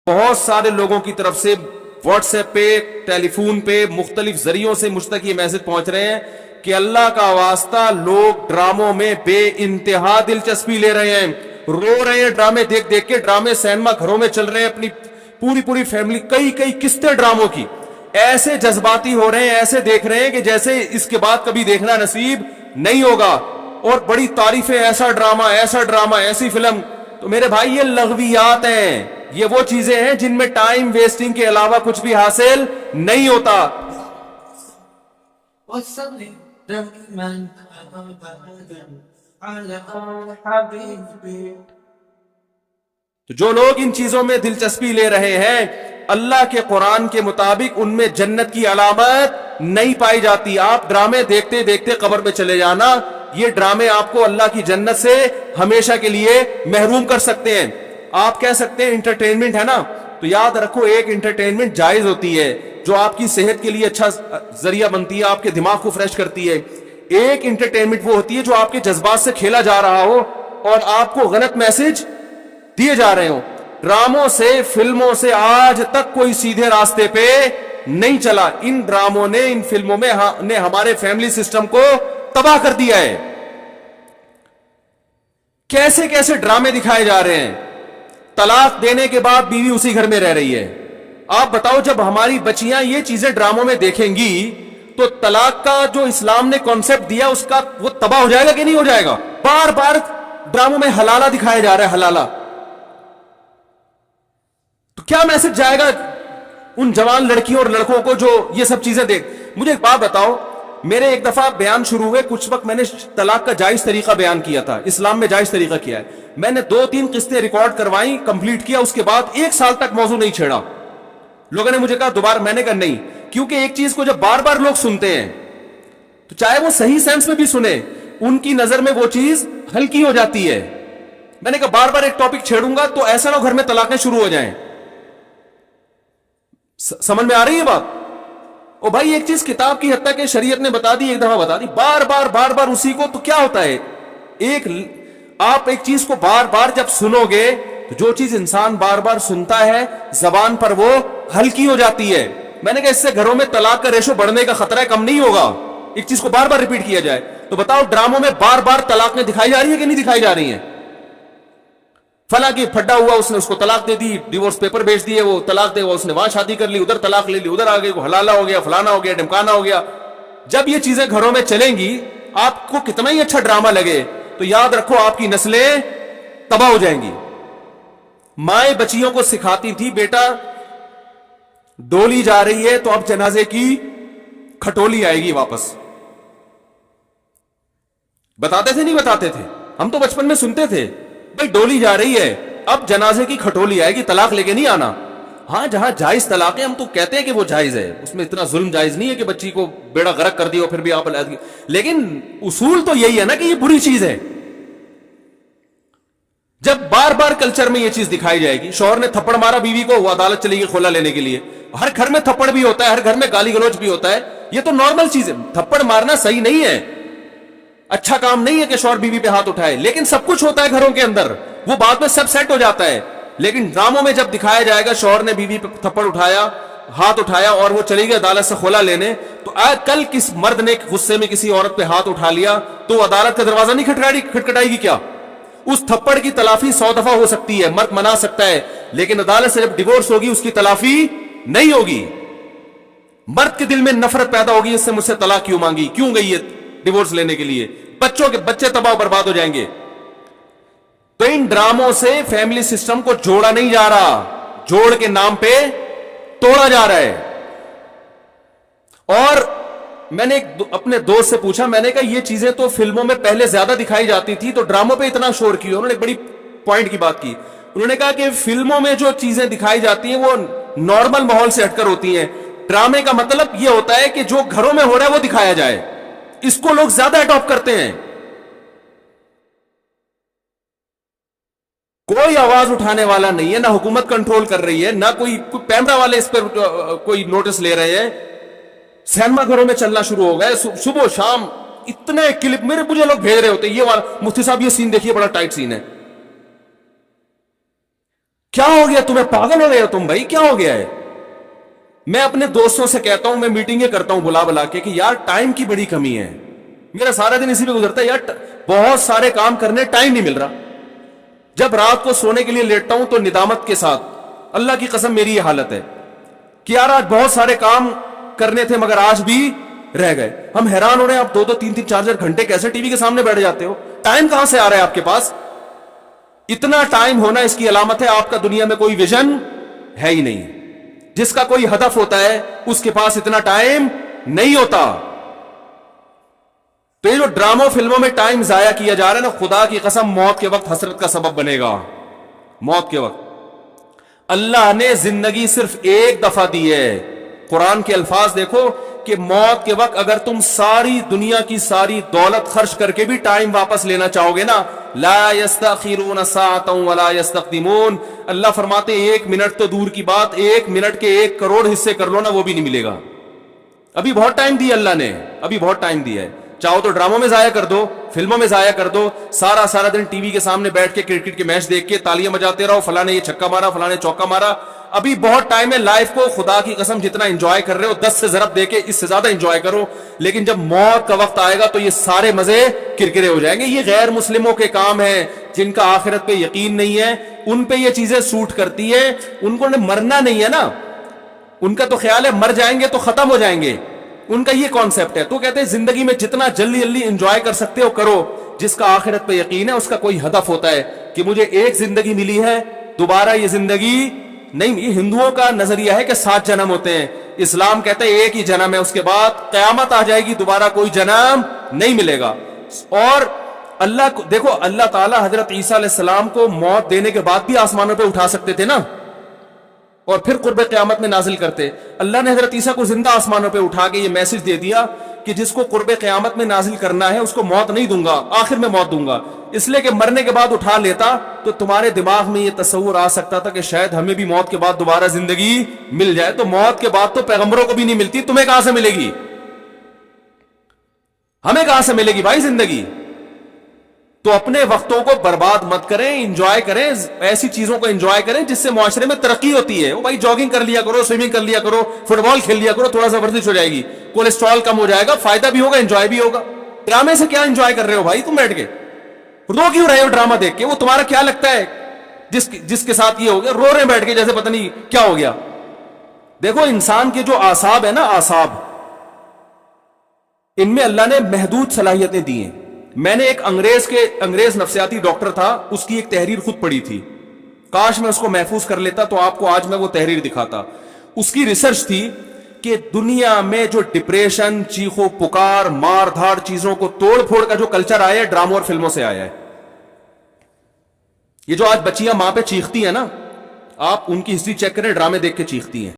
بہت سارے لوگوں کی طرف سے واٹس ایپ پہ, ٹیلی فون پہ, مختلف ذریعوں سے مجھ تک یہ میسج پہنچ رہے ہیں کہ اللہ کا واسطہ لوگ ڈراموں میں بے انتہا دلچسپی لے رہے ہیں, رو رہے ہیں ڈرامے دیکھ دیکھ کے. ڈرامے سینما گھروں میں چل رہے ہیں, اپنی پوری فیملی, کئی قسطیں ڈراموں کی, ایسے جذباتی ہو رہے ہیں, ایسے دیکھ رہے ہیں کہ جیسے اس کے بعد کبھی دیکھنا نصیب نہیں ہوگا. اور بڑی تعریفیں, ایسا ڈرامہ, ایسی فلم. تو میرے بھائی یہ لغویات ہیں, یہ وہ چیزیں ہیں جن میں ٹائم ویسٹنگ کے علاوہ کچھ بھی حاصل نہیں ہوتا. تو جو لوگ ان چیزوں میں دلچسپی لے رہے ہیں, اللہ کے قرآن کے مطابق ان میں جنت کی علامت نہیں پائی جاتی. آپ ڈرامے دیکھتے دیکھتے قبر میں چلے جانا, یہ ڈرامے آپ کو اللہ کی جنت سے ہمیشہ کے لیے محروم کر سکتے ہیں. آپ کہہ سکتے ہیں انٹرٹینمنٹ ہے نا, تو یاد رکھو ایک انٹرٹینمنٹ جائز ہوتی ہے جو آپ کی صحت کے لیے اچھا ذریعہ بنتی ہے, آپ کے دماغ کو فریش کرتی ہے. ایک انٹرٹینمنٹ وہ ہوتی ہے جو آپ کے جذبات سے کھیلا جا رہا ہو اور آپ کو غلط میسج دیے جا رہے ہوں. ڈراموں سے, فلموں سے آج تک کوئی سیدھے راستے پہ نہیں چلا. ان ڈراموں نے, ان فلموں میں نے ہمارے فیملی سسٹم کو تباہ کر دیا ہے. کیسے کیسے ڈرامے دکھائے جا رہے ہیں. طلاق دینے کے بعد بیوی اسی گھر میں رہ رہی ہے. آپ بتاؤ جب ہماری بچیاں یہ چیزیں ڈراموں میں دیکھیں گی تو طلاق کا جو اسلام نے کانسیپٹ دیا اس کا وہ تباہ ہو جائے گا کہ نہیں ہو جائے گا. بار بار ڈراموں میں حلالہ دکھایا جا رہا ہے, حلالہ. تو کیا میسج جائے گا ان جوان لڑکیوں اور لڑکوں کو جو یہ سب چیزیں دیکھ. مجھے ایک بات بتاؤ, میرے ایک دفعہ بیان شروع ہوئے, کچھ وقت میں نے طلاق کا جائز طریقہ بیان کیا تھا, اسلام میں جائز طریقہ کیا ہے. میں نے 2-3 قسطیں ریکارڈ کروائیں, کمپلیٹ کیا, اس کے بعد 1 سال تک موضوع نہیں چھیڑا. لوگوں نے مجھے کہا دوبارہ, میں نے کہا نہیں, کیونکہ ایک چیز کو جب بار بار لوگ سنتے ہیں تو چاہے وہ صحیح سینس میں بھی سنے, ان کی نظر میں وہ چیز ہلکی ہو جاتی ہے. میں نے کہا بار بار ایک ٹاپک چھیڑوں گا تو ایسا نہ گھر میں طلاقیں شروع ہو جائیں. سمجھ میں آ رہی ہے بات؟ او بھائی ایک چیز کتاب کی حد تک کہ شریعت نے بتا دی, ایک دفعہ بتا دی, بار بار اسی کو, تو کیا ہوتا ہے. آپ ایک چیز کو بار بار جب سنو گے تو جو چیز انسان بار بار سنتا ہے زبان پر وہ ہلکی ہو جاتی ہے. میں نے کہا اس سے گھروں میں طلاق کا ریشو بڑھنے کا خطرہ ہے, کم نہیں ہوگا ایک چیز کو بار بار ریپیٹ کیا جائے. تو بتاؤ ڈراموں میں بار بار طلاقیں دکھائی جا رہی ہیں کہ نہیں دکھائی جا رہی ہیں. فلاں کی پھڈا ہوا, اس نے اس کو طلاق دے دی, ڈیورس پیپر بھیج دیے, وہ طلاق دے, وہ اس نے وہاں شادی کر لی, ادھر طلاق لے لی, ادھر آگے کو حلالہ ہو گیا, فلانا ہو گیا, ڈمکانا ہو گیا. جب یہ چیزیں گھروں میں چلیں گی, آپ کو کتنا ہی اچھا ڈرامہ لگے, تو یاد رکھو آپ کی نسلیں تباہ ہو جائیں گی. مائیں بچیوں کو سکھاتی تھی, بیٹا ڈولی جا رہی ہے تو اب جنازے کی کھٹولی آئے گی واپس. بتاتے تھے نہیں بتاتے تھے؟ ہم تو بچپن میں سنتے تھے, بھائی ڈولی جا رہی ہے اب جنازے کی کھٹولی آئے گی, طلاق لے کے نہیں آنا. ہاں جہاں جائز طلاق ہے ہم تو کہتے ہیں کہ وہ جائز ہے, اس میں اتنا ظلم جائز نہیں ہے کہ بچی کو بیڑا غرق کر دیا پھر بھی آپ علیحدگی. لیکن اصول تو یہی ہے نا کہ یہ بری چیز ہے. جب بار بار کلچر میں یہ چیز دکھائی جائے گی, شوہر نے تھپڑ مارا بیوی کو, وہ عدالت چلے گی خلا لینے کے لیے. ہر گھر میں تھپڑ بھی ہوتا ہے, ہر گھر میں گالی گلوچ بھی ہوتا ہے, یہ تو نارمل چیز ہے. تھپڑ مارنا صحیح نہیں ہے, اچھا کام نہیں ہے کہ شوہر بیوی پہ ہاتھ اٹھائے, لیکن سب کچھ ہوتا ہے گھروں کے اندر, وہ بعد میں سب سیٹ ہو جاتا ہے. لیکن ڈراموں میں جب دکھایا جائے گا شوہر نے بیوی پہ تھپڑ اٹھایا, ہاتھ اٹھایا اور وہ چلی گئی عدالت سے خلا لینے, تو کل کس مرد نے غصے میں کسی عورت پہ ہاتھ اٹھا لیا تو وہ عدالت کا دروازہ نہیں کھٹکھٹائے گی کیا؟ اس تھپڑ کی تلافی 100 دفعہ ہو سکتی ہے, مرد منا سکتا ہے, لیکن عدالت سے جب ڈیورس ہوگی اس کی تلافی نہیں ہوگی. مرد کے دل میں نفرت پیدا ہوگی, اس سے مجھ سے طلاق کیوں مانگی, کیوں گئی ہے ڈیورس لینے کے لیے. بچے تباہ برباد ہو جائیں گے. تو ان ڈراموں سے فیملی سسٹم کو جوڑا نہیں جا رہا, جوڑ کے نام پہ توڑا جا رہا ہے. اور میں نے اپنے دوست سے پوچھا, میں نے کہا یہ چیزیں تو فلموں میں پہلے زیادہ دکھائی جاتی تھی, تو ڈراموں پہ اتنا شور کیوں؟ انہوں نے ایک بڑی پوائنٹ کی بات کی. انہوں نے کہا کہ فلموں میں جو چیزیں دکھائی جاتی ہیں وہ نارمل ماحول سے ہٹ کر ہوتی ہیں. ڈرامے کا مطلب یہ ہوتا ہے کہ جو گھروں میں ہو رہا ہے وہ دکھایا جائے. اس کو لوگ زیادہ اڈاپٹ کرتے ہیں. کوئی آواز اٹھانے والا نہیں ہے, نہ حکومت کنٹرول کر رہی ہے, نہ کوئی کیمرہ والے اس پر کوئی نوٹس لے رہے ہیں. سینما گھروں میں چلنا شروع ہو گئے, صبح شام اتنے کلپ مجھے لوگ بھیج رہے ہوتے ہیں, یہ والا مفتی صاحب یہ سین دیکھیے بڑا ٹائٹ سین ہے. کیا ہو گیا تمہیں؟ پاگل ہو گئے ہو تم بھائی؟ کیا ہو گیا ہے؟ میں اپنے دوستوں سے کہتا ہوں، میں میٹنگیں کرتا ہوں بلا بلا کے کہ یار ٹائم کی بڑی کمی ہے، میرا سارا دن اسی پہ گزرتا ہے یار، بہت سارے کام کرنے ٹائم نہیں مل رہا۔ جب رات کو سونے کے لیے لیٹتا ہوں تو ندامت کے ساتھ، اللہ کی قسم میری یہ حالت ہے کہ یار آج بہت سارے کام کرنے تھے مگر آج بھی رہ گئے۔ ہم حیران ہو رہے ہیں، آپ 2-3 4 گھنٹے کیسے ٹی وی کے سامنے بیٹھ جاتے ہو؟ ٹائم کہاں سے آ رہا ہے آپ کے پاس؟ اتنا ٹائم ہونا اس کی علامت ہے آپ کا دنیا میں کوئی ویژن ہے ہی نہیں۔ جس کا کوئی ہدف ہوتا ہے اس کے پاس اتنا ٹائم نہیں ہوتا۔ تو یہ جو ڈراموں فلموں میں ٹائم ضائع کیا جا رہا ہے نا، خدا کی قسم موت کے وقت حسرت کا سبب بنے گا۔ موت کے وقت اللہ نے زندگی صرف ایک دفعہ دی ہے۔ قرآن کے الفاظ دیکھو کہ موت کے وقت اگر تم ساری دنیا کی ساری دولت خرچ کر کے بھی ٹائم واپس لینا چاہو گے نا، لا یستأخرون ساعۃ ولا یستقدمون، اللہ فرماتے 1 منٹ تو دور کی بات، 1 منٹ کے 1 کروڑ حصے کر لو نا، وہ بھی نہیں ملے گا۔ ابھی بہت ٹائم دیا اللہ نے، ابھی بہت ٹائم دیا ہے۔ چاہو تو ڈراموں میں ضائع کر دو، فلموں میں ضائع کر دو، سارا دن ٹی وی کے سامنے بیٹھ کے کرکٹ کے میچ دیکھ کے تالیاں بجاتے رہو، فلاں نے یہ چھکا مارا، فلاں نے چوکا مارا۔ ابھی بہت ٹائم ہے، لائف کو خدا کی قسم جتنا انجوائے کر رہے ہو 10 سے ضرب دے کے اس سے زیادہ انجوائے کرو، لیکن جب موت کا وقت آئے گا تو یہ سارے مزے کرکرے ہو جائیں گے۔ یہ غیر مسلموں کے کام ہیں، جن کا آخرت پہ یقین نہیں ہے، ان پہ یہ چیزیں سوٹ کرتی ہیں۔ ان کو مرنا نہیں ہے نا، ان کا تو خیال ہے مر جائیں گے تو ختم ہو جائیں گے، ان کا یہ کانسیپٹ ہے۔ تو کہتے ہیں زندگی میں جتنا جلدی انجوائے کر سکتے ہو کرو، جس کا آخرت پہ یقین ہے اس کا کوئی ہدف ہوتا ہے کہ مجھے ایک زندگی ملی ہے، دوبارہ یہ زندگی نہیں۔ یہ ہندوؤں کا نظریہ ہے کہ 7 جنم ہوتے ہیں، اسلام کہتا ہے ایک ہی جنم ہے، اس کے بعد قیامت آ جائے گی، دوبارہ کوئی جنم نہیں ملے گا۔ اور اللہ کو دیکھو، اللہ تعالیٰ حضرت عیسیٰ علیہ السلام کو موت دینے کے بعد بھی آسمانوں پہ اٹھا سکتے تھے نا، اور پھر قرب قیامت میں نازل کرتے۔ اللہ نے حضرت عیسیٰ کو زندہ آسمانوں پہ اٹھا کے یہ میسج دے دیا کہ جس کو قرب قیامت میں نازل کرنا ہے اس کو موت نہیں دوں گا، آخر میں موت دوں گا، اس لیے کہ مرنے کے بعد اٹھا لیتا تو تمہارے دماغ میں یہ تصور آ سکتا تھا کہ شاید ہمیں بھی موت کے بعد دوبارہ زندگی مل جائے۔ تو موت کے بعد تو پیغمبروں کو بھی نہیں ملتی، تمہیں کہاں سے ملے گی؟ ہمیں کہاں سے ملے گی بھائی زندگی؟ تو اپنے وقتوں کو برباد مت کریں، انجوائے کریں، ایسی چیزوں کو انجوائے کریں جس سے معاشرے میں ترقی ہوتی ہے۔ وہ بھائی جاگنگ کر لیا کرو، سوئمنگ کر لیا کرو، فٹ بال کھیل لیا کرو، تھوڑا سا ورزش ہو جائے گی، کولیسٹرول کم ہو جائے گا، فائدہ بھی ہوگا، انجوائے بھی ہوگا۔ ڈرامے سے کیا انجوائے کر رہے ہو بھائی تم بیٹھ کے؟ رو کیوں رہے ہو ڈرامہ دیکھ کے؟ وہ تمہارا کیا لگتا ہے جس کے ساتھ یہ ہو گیا؟ رو رہے بیٹھ کے جیسے پتہ نہیں کیا ہو گیا۔ دیکھو انسان کے جو اعصاب ہے نا، اعصاب، ان میں اللہ نے محدود صلاحیتیں دی ہیں۔ میں نے ایک انگریز نفسیاتی ڈاکٹر تھا، اس کی ایک تحریر خود پڑھی تھی، کاش میں اس کو محفوظ کر لیتا تو آپ کو آج میں وہ تحریر دکھاتا۔ اس کی ریسرچ تھی کہ دنیا میں جو ڈپریشن، چیخو پکار، مار دھاڑ، چیزوں کو توڑ پھوڑ کا جو کلچر آیا ہے ڈراموں اور فلموں سے آیا ہے۔ یہ جو آج بچیاں ماں پہ چیختی ہیں نا، آپ ان کی ہسٹری چیک کریں، ڈرامے دیکھ کے چیختی ہیں۔